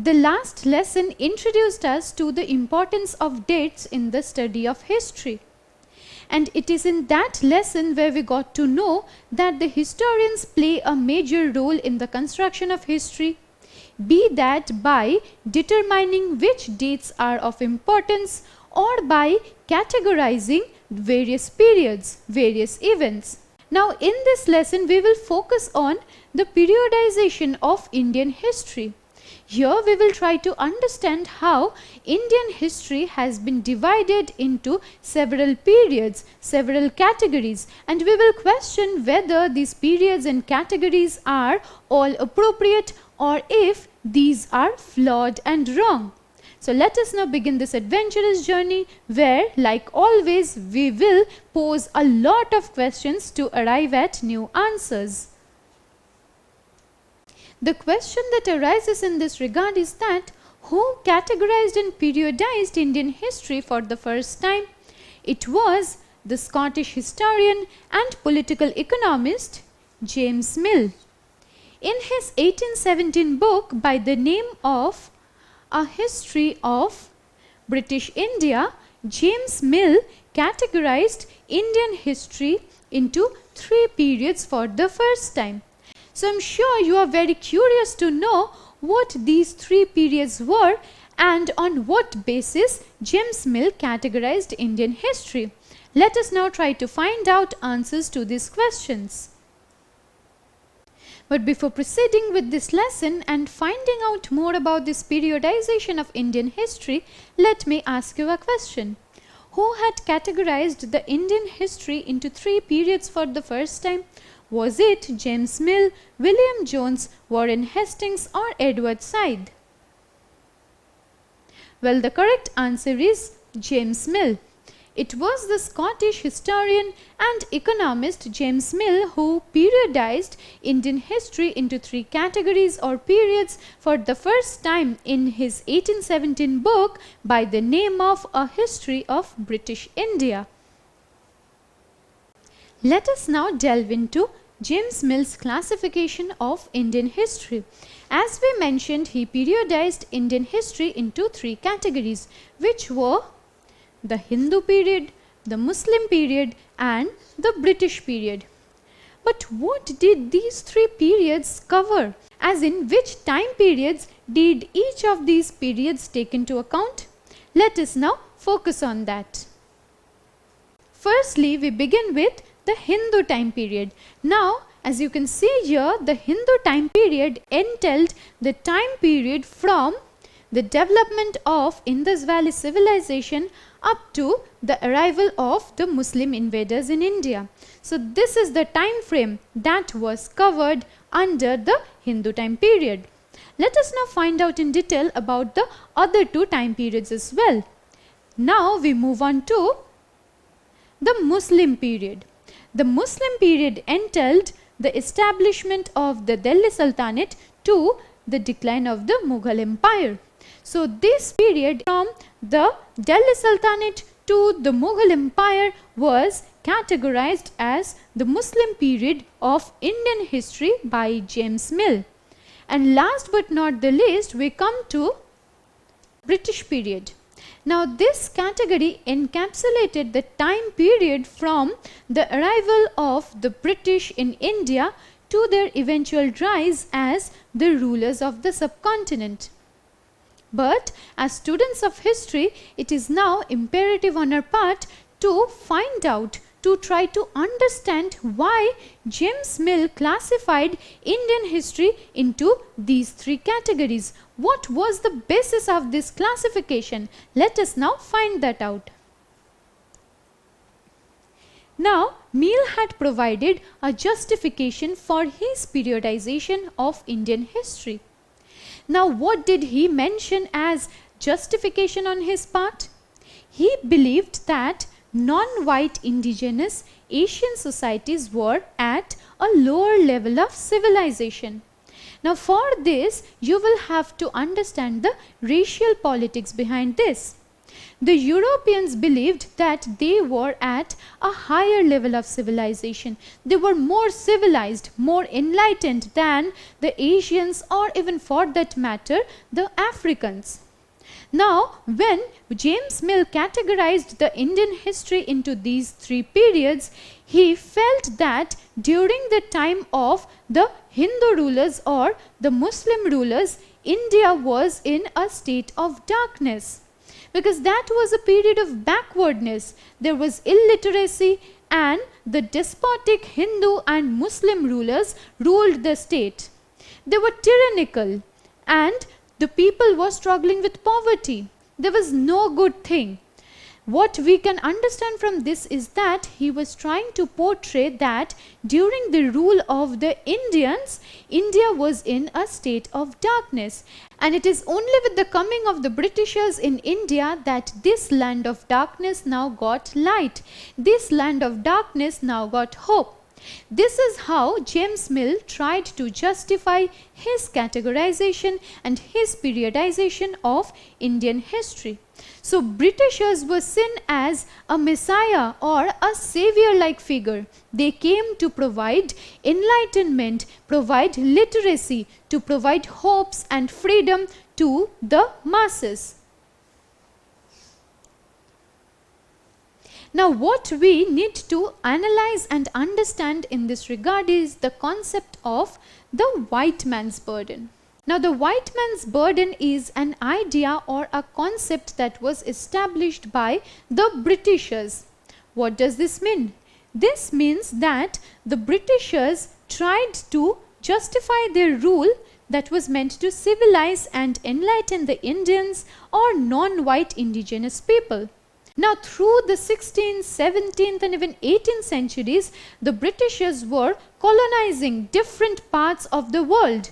The last lesson introduced us to the importance of dates in the study of history. And it is in that lesson where we got to know that the historians play a major role in the construction of history, be that by determining which dates are of importance or by categorizing various periods, various events. Now in this lesson we will focus on the periodization of Indian history. Here we will try to understand how Indian history has been divided into several periods, several categories, and we will question whether these periods and categories are all appropriate or if these are flawed and wrong. So let us now begin this adventurous journey where, like always, we will pose a lot of questions to arrive at new answers. The question that arises in this regard is that who categorized and periodized Indian history for the first time? It was the Scottish historian and political economist James Mill. In his 1817 book by the name of A History of British India, James Mill categorized Indian history into 3 periods for the first time. So I'm sure you are very curious to know what these 3 periods were and on what basis James Mill categorized Indian history. Let us now try to find out answers to these questions. But before proceeding with this lesson and finding out more about this periodization of Indian history, let me ask you a question. Who had categorized the Indian history into 3 periods for the first time? Was it James Mill, William Jones, Warren Hastings or Edward Said? Well, the correct answer is James Mill. It was the Scottish historian and economist James Mill who periodized Indian history into 3 categories or periods for the first time in his 1817 book by the name of A History of British India. Let us now delve into James Mill's classification of Indian history. As we mentioned, he periodized Indian history into 3 categories, which were the Hindu period, the Muslim period and the British period. But what did these 3 periods cover? As in, which time periods did each of these periods take into account? Let us now focus on that. Firstly, we begin with the Hindu time period. Now, as you can see here, the Hindu time period entailed the time period from the development of Indus Valley civilization up to the arrival of the Muslim invaders in India. So this is the time frame that was covered under the Hindu time period. Let us now find out in detail about the other 2 time periods as well. Now we move on to the Muslim period. The Muslim period entailed the establishment of the Delhi Sultanate to the decline of the Mughal Empire. So this period from the Delhi Sultanate to the Mughal Empire was categorized as the Muslim period of Indian history by James Mill. And last but not the least, we come to British period. Now this category encapsulated the time period from the arrival of the British in India to their eventual rise as the rulers of the subcontinent. But as students of history, it is now imperative on our part to find out, to try to understand why James Mill classified Indian history into these 3 categories. What was the basis of this classification? Let us now find that out. Now, Mill had provided a justification for his periodization of Indian history. Now, what did he mention as justification on his part? He believed that non-white indigenous Asian societies were at a lower level of civilization. Now for this, you will have to understand the racial politics behind this. The Europeans believed that they were at a higher level of civilization. They were more civilized, more enlightened than the Asians, or even for that matter, the Africans. Now, when James Mill categorized the Indian history into these three periods, he felt that during the time of the Hindu rulers or the Muslim rulers, India was in a state of darkness, because that was a period of backwardness. There was illiteracy, and the despotic Hindu and Muslim rulers ruled the state. They were tyrannical, and the people were struggling with poverty. There was no good thing. What we can understand from this is that he was trying to portray that during the rule of the Indians, India was in a state of darkness. And it is only with the coming of the Britishers in India that this land of darkness now got light. This land of darkness now got hope. This is how James Mill tried to justify his categorization and his periodization of Indian history. So Britishers were seen as a messiah or a savior-like figure. They came to provide enlightenment, provide literacy, to provide hopes and freedom to the masses. Now, what we need to analyze and understand in this regard is the concept of the white man's burden. Now, the white man's burden is an idea or a concept that was established by the Britishers. What does this mean? This means that the Britishers tried to justify their rule that was meant to civilize and enlighten the Indians or non-white indigenous people. Now, through the 16th, 17th and even 18th centuries, the Britishers were colonizing different parts of the world.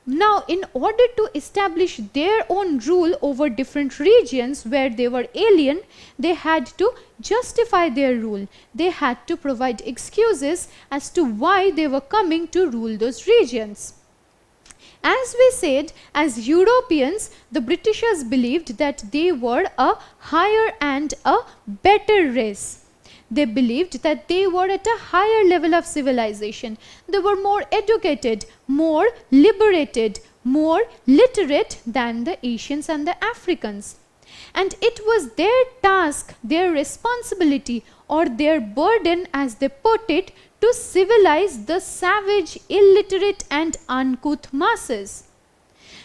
Now, in order to establish their own rule over different regions where they were alien, they had to justify their rule. They had to provide excuses as to why they were coming to rule those regions. As we said, as Europeans, the Britishers believed that they were a higher and a better race. They believed that they were at a higher level of civilization. They were more educated, more liberated, more literate than the Asians and the Africans. And it was their task, their responsibility, or their burden, as they put it, to civilize the savage, illiterate and uncouth masses.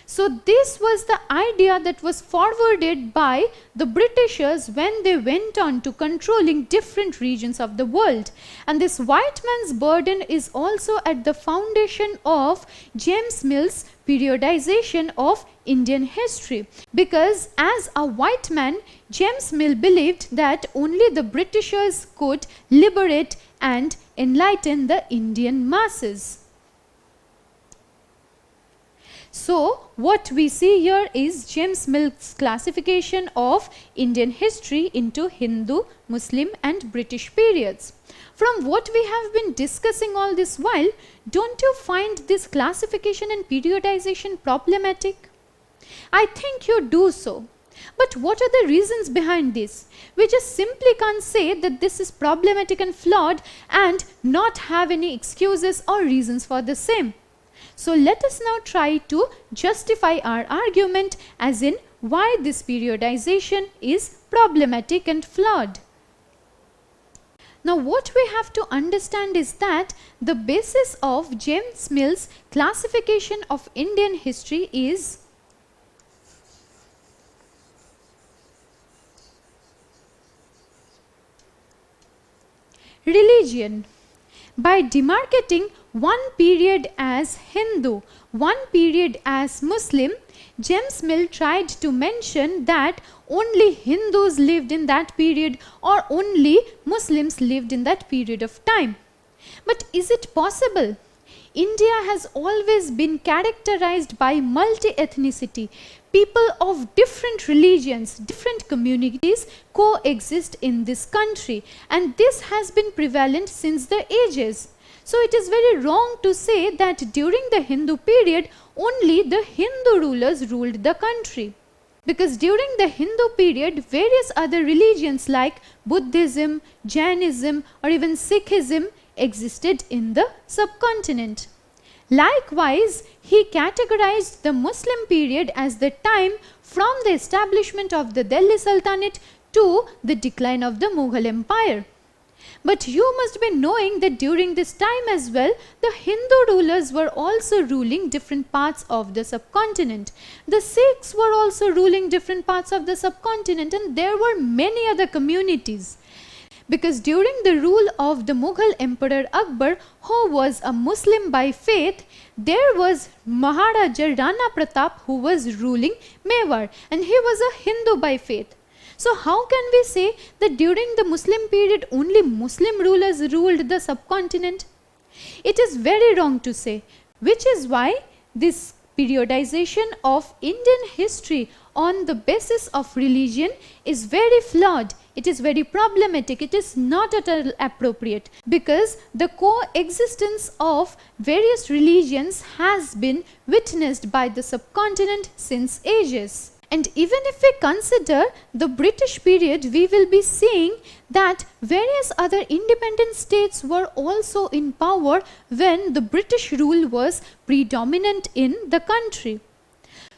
So this was the idea that was forwarded by the Britishers when they went on to controlling different regions of the world. And this white man's burden is also at the foundation of James Mill's periodization of Indian history. Because as a white man, James Mill believed that only the Britishers could liberate and enlighten the Indian masses. So, what we see here is James Mill's classification of Indian history into Hindu, Muslim and British periods. From what we have been discussing all this while, don't you find this classification and periodization problematic? I think you do so. But what are the reasons behind this? We just simply can't say that this is problematic and flawed and not have any excuses or reasons for the same. So let us now try to justify our argument as in why this periodization is problematic and flawed. Now what we have to understand is that the basis of James Mill's classification of Indian history is religion. By demarcating one period as Hindu, one period as Muslim, James Mill tried to mention that only Hindus lived in that period or only Muslims lived in that period of time. But is it possible? India has always been characterized by multi-ethnicity. People of different religions, different communities coexist in this country, and this has been prevalent since the ages. So it is very wrong to say that during the Hindu period only the Hindu rulers ruled the country. Because during the Hindu period, various other religions like Buddhism, Jainism, or even Sikhism existed in the subcontinent. Likewise, he categorized the Muslim period as the time from the establishment of the Delhi Sultanate to the decline of the Mughal Empire. But you must be knowing that during this time as well, the Hindu rulers were also ruling different parts of the subcontinent. The Sikhs were also ruling different parts of the subcontinent, and there were many other communities. Because during the rule of the Mughal Emperor Akbar, who was a Muslim by faith, there was Maharaja Rana Pratap who was ruling Mewar, and he was a Hindu by faith. So how can we say that during the Muslim period only Muslim rulers ruled the subcontinent? It is very wrong to say, which is why this periodization of Indian history on the basis of religion is very flawed. It is very problematic. It is not at all appropriate, because the coexistence of various religions has been witnessed by the subcontinent since ages. And even if we consider the British period, we will be seeing that various other independent states were also in power when the British rule was predominant in the country.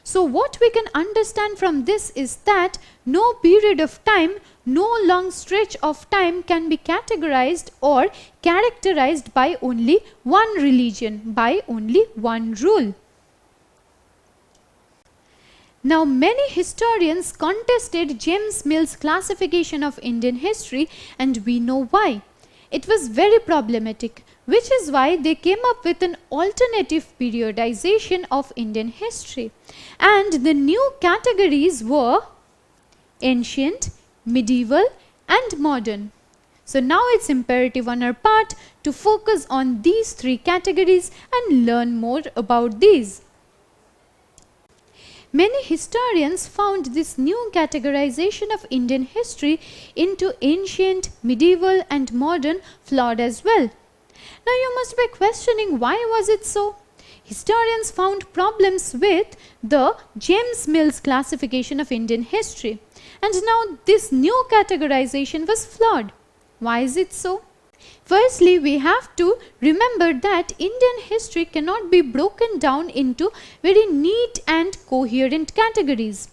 So what we can understand from this is that no period of time, no long stretch of time can be categorized or characterized by only one religion, by only one rule. Now, many historians contested James Mill's classification of Indian history, and we know why. It was very problematic, which is why they came up with an alternative periodization of Indian history. And the new categories were ancient, medieval, and modern. So now it's imperative on our part to focus on these three categories and learn more about these. Many historians found this new categorization of Indian history into ancient, medieval, and modern flawed as well. Now you must be questioning, why was it so? Historians found problems with the James Mill's classification of Indian history, and now this new categorization was flawed. Why is it so? Firstly, we have to remember that Indian history cannot be broken down into very neat and coherent categories.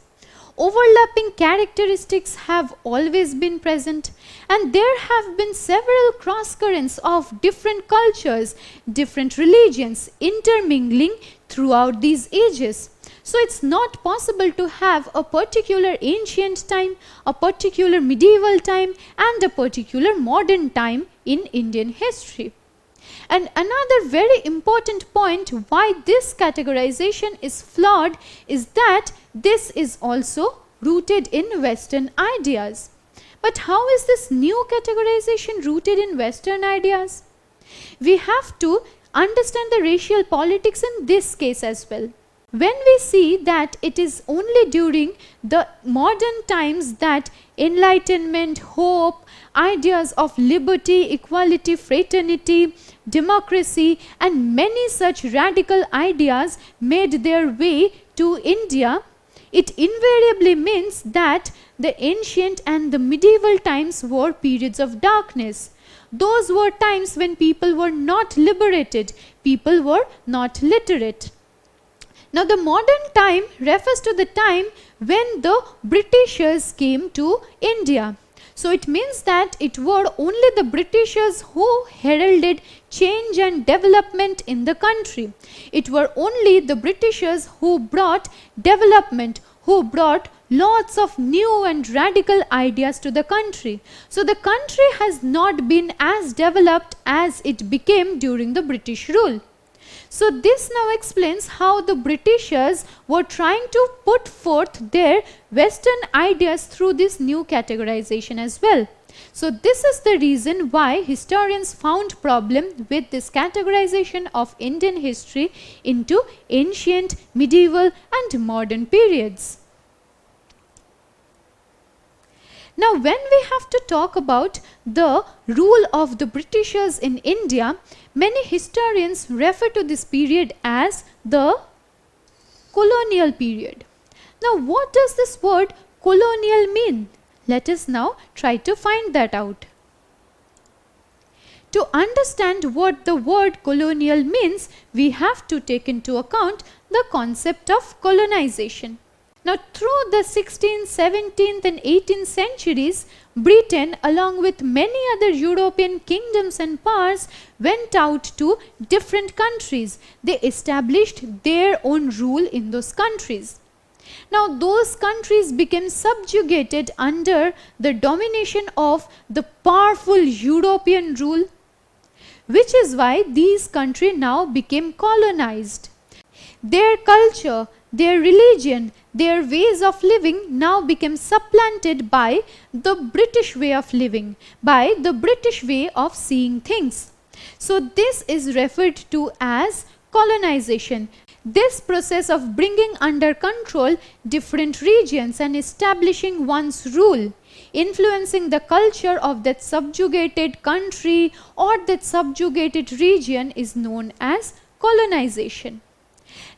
Overlapping characteristics have always been present, and there have been several cross currents of different cultures, different religions intermingling throughout these ages. So it's not possible to have a particular ancient time, a particular medieval time, and a particular modern time in Indian history. And another very important point why this categorization is flawed is that this is also rooted in Western ideas. But how is this new categorization rooted in Western ideas? We have to understand the racial politics in this case as well. When we see that it is only during the modern times that enlightenment, hope, ideas of liberty, equality, fraternity, democracy, and many such radical ideas made their way to India, it invariably means that the ancient and the medieval times were periods of darkness. Those were times when people were not liberated, people were not literate. Now the modern time refers to the time when the Britishers came to India. So it means that it were only the Britishers who heralded change and development in the country. It were only the Britishers who brought development, who brought lots of new and radical ideas to the country. So the country has not been as developed as it became during the British rule. So this now explains how the Britishers were trying to put forth their Western ideas through this new categorization as well. So this is the reason why historians found problem with this categorization of Indian history into ancient, medieval, and modern periods. Now when we have to talk about the rule of the Britishers in India, many historians refer to this period as the colonial period. Now what does this word colonial mean? Let us now try to find that out. To understand what the word colonial means, we have to take into account the concept of colonization. Now through the 16th, 17th and 18th centuries, Britain along with many other European kingdoms and powers went out to different countries. They established their own rule in those countries. Now those countries became subjugated under the domination of the powerful European rule, which is why these countries now became colonized. Their culture, their religion, their ways of living now became supplanted by the British way of living, by the British way of seeing things. So this is referred to as colonization. This process of bringing under control different regions and establishing one's rule, influencing the culture of that subjugated country or that subjugated region, is known as colonization.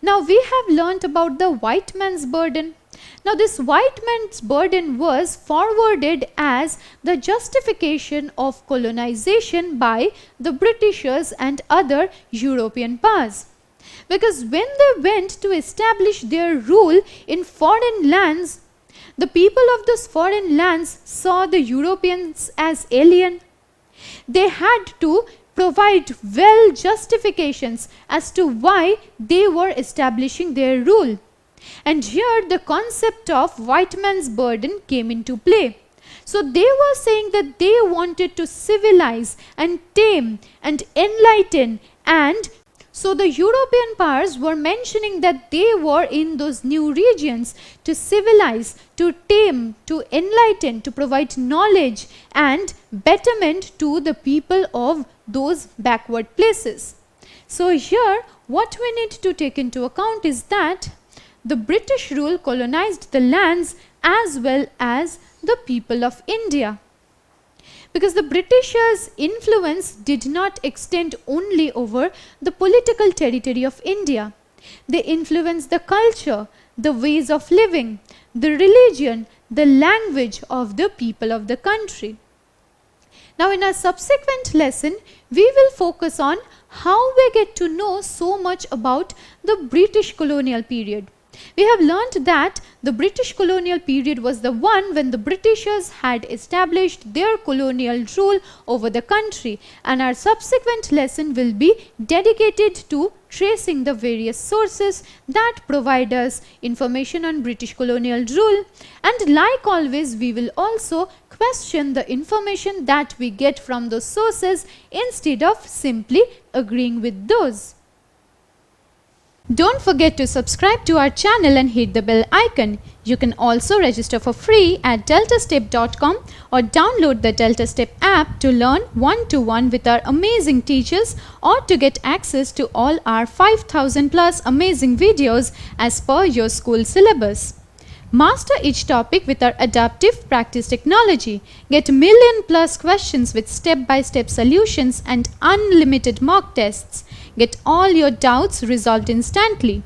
Now we have learnt about the white man's burden. Now this white man's burden was forwarded as the justification of colonization by the Britishers and other European powers. Because when they went to establish their rule in foreign lands, the people of those foreign lands saw the Europeans as alien. They had to provide well justifications as to why they were establishing their rule. And here the concept of white man's burden came into play. So they were saying that they wanted to civilize and tame and enlighten, and so the European powers were mentioning that they were in those new regions to civilize, to tame, to enlighten, to provide knowledge and betterment to the people of those backward places. So here what we need to take into account is that the British rule colonized the lands as well as the people of India. Because the Britishers' influence did not extend only over the political territory of India. They influenced the culture, the ways of living, the religion, the language of the people of the country. Now in our subsequent lesson, we will focus on how we get to know so much about the British colonial period. We have learnt that the British colonial period was the one when the Britishers had established their colonial rule over the country, and our subsequent lesson will be dedicated to tracing the various sources that provide us information on British colonial rule, and like always we will also question the information that we get from those sources instead of simply agreeing with those. Don't forget to subscribe to our channel and hit the bell icon. You can also register for free at deltastep.com or download the DeltaStep app to learn one-to-one with our amazing teachers, or to get access to all our 5,000 plus amazing videos as per your school syllabus. Master each topic with our adaptive practice technology. Get million-plus questions with step-by-step solutions and unlimited mock tests. Get all your doubts resolved instantly.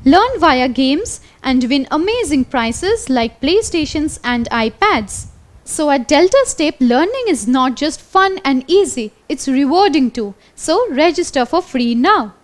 Learn via games and win amazing prizes like PlayStations and iPads. So at DeltaStep, learning is not just fun and easy, it's rewarding too. So register for free now.